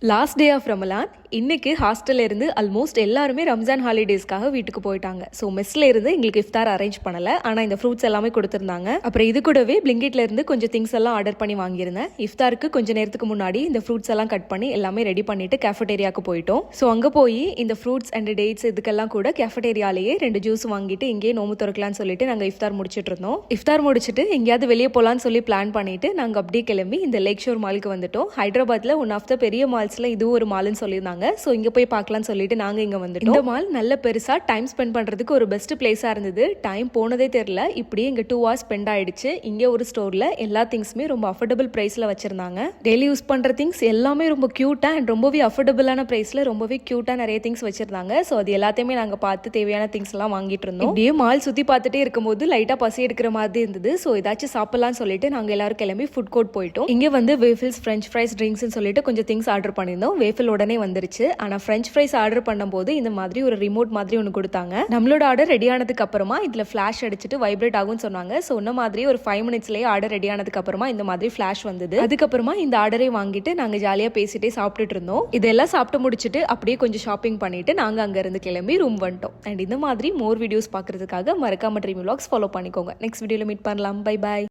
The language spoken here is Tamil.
லாஸ்ட் டே ஆஃப் ரமலான் இன்னைக்கு ஹாஸ்டல்ல இருந்து ஆல்மோஸ்ட் எல்லாருமே ரம்ஜான் ஹாலிடேஸ்க்காக வீட்டுக்கு போயிட்டாங்க. ஸோ மெஸ்ல இருந்து எங்களுக்கு இஃப்தார் அரேஞ்ச் பண்ணல, ஆனால் இந்த ஃப்ரூட்ஸ் எல்லாமே கொடுத்துருந்தாங்க. அப்புறம் இது கூடவே பிளிங்கிட்ல இருந்து கொஞ்சம் திங்ஸ் எல்லாம் ஆர்டர் பண்ணி வாங்கியிருந்தேன். இஃப்தாருக்கு கொஞ்சம் நேரத்துக்கு முன்னாடி இந்த ஃப்ரூட்ஸ் எல்லாம் கட் பண்ணி எல்லாமே ரெடி பண்ணிட்டு கேஃபடேரியாவுக்கு போயிட்டோம். ஸோ அங்கே போய் இந்த ஃப்ரூட்ஸ் அண்ட் டேட்ஸ் இதுக்கெல்லாம் கூட கேஃபடேரியாலேயே 2 ஜூஸ் வாங்கிட்டு இங்கேயே நோம்பு திறக்கலாம்னு சொல்லிட்டு நாங்கள் இஃப்தார் முடிச்சிட்டு இருந்தோம். இஃப்தார் முடிச்சுட்டு எங்கேயாவது வெளியே போகலான்னு சொல்லி பிளான் பண்ணிட்டு நாங்கள் அப்படியே கிளம்பி இந்த லேக் ஷோர் மாலுக்கு வந்துட்டோம். ஹைதராபாத்ல ஒன் ஆஃப் த பெரிய மால்ஸ்ல இது ஒரு மால்னு சொல்லியிருந்தாங்க. ஸோ இங்கே போய் பார்க்கலாம்னு சொல்லிட்டு நாங்கள் இங்கே வந்துட்டோம். இந்த மால் நல்ல பெருசாக டைம் ஸ்பெண்ட் பண்ணுறதுக்கு ஒரு பெஸ்ட் பிளேஸாக இருந்தது. டைம் போனதே தெரியல. இப்படியே இங்கே 2 hours ஸ்பெண்ட் ஆயிடுச்சு. இங்கே ஒரு ஸ்டோரில் எல்லா திங்ஸுமே ரொம்ப அஃபோர்டபுள் ப்ரைஸில் வச்சிருந்தாங்க. டெய்லி யூஸ் பண்ணுற திங்ஸ் எல்லாமே ரொம்ப க்யூட்டாக அண்ட் ரொம்பவே அஃபோர்டபுளான ப்ரைஸில் ரொம்பவே க்யூட்டாக நிறைய திங்ஸ் வச்சிருந்தாங்க. ஸோ அது எல்லாத்தையுமே நாங்கள் பார்த்து தேவையான திங்ஸ் எல்லாம் வாங்கிட்டு இருந்தோம். இப்படியே மால் சுற்றி பார்த்துட்டே இருக்கும்போது லைட்டாக பசி எடுக்கிற மாதிரி இருந்தது. ஸோ ஏதாச்சும் சாப்பிடலாம்னு சொல்லிட்டு நாங்கள் எல்லாரும் கிளம்பி ஃபுட் கோர்ட் போயிட்டோம். இங்கே வந்து வேஃபில்ஸ், ஃப்ரெஞ்ச் ஃப்ரைஸ், ட்ரிங்க்ஸ்னு சொல்லிட்டு கொஞ்சம் திங்ஸ் ஆர்டர் பண்ணியிருந்தோம். வேஃபில் உடனே வந்துருச்சு. ஆனால் ஃப்ரெஞ்ச் ஃப்ரைஸ் ஆர்டர் பண்ணும்போது இந்த மாதிரி ஒரு ரிமோட் மாதிரி ஒன்று கொடுத்தாங்க. நம்மளோட ஆர்டர் ரெடி ஆனதுக்கு அப்புறமா இதில் ஃபிளாஷ் அடிச்சுட்டு வைப்ரேட் ஆகும்னு சொன்னாங்க. ஸோ சொன்ன மாதிரி ஒரு 5 minutesலேயே ஆர்டர் ரெடி ஆனதுக்கு அப்புறமா இந்த மாதிரி ஃபிளாஷ் வந்தது. அதுக்கப்புறமா இந்த ஆர்டரை வாங்கிட்டு நாங்கள் ஜாலியாக பேசிட்டே சாப்பிட்டுட்டு இருந்தோம். இதெல்லாம் சாப்பிட்டு முடிச்சுட்டு அப்படியே கொஞ்சம் ஷாப்பிங் பண்ணிட்டு நாங்கள் அங்கேருந்து கிளம்பி ரூம் வந்துட்டோம். அண்ட் இந்த மாதிரி மோர் வீடியோஸ் பார்க்கறதுக்காக மறக்காம ட்ரீம் விலாக்ஸ் ஃபாலோ பண்ணிக்கோங்க. நெக்ஸ்ட் வீடியோவில் மீட் பண்ணலாம். Bye bye.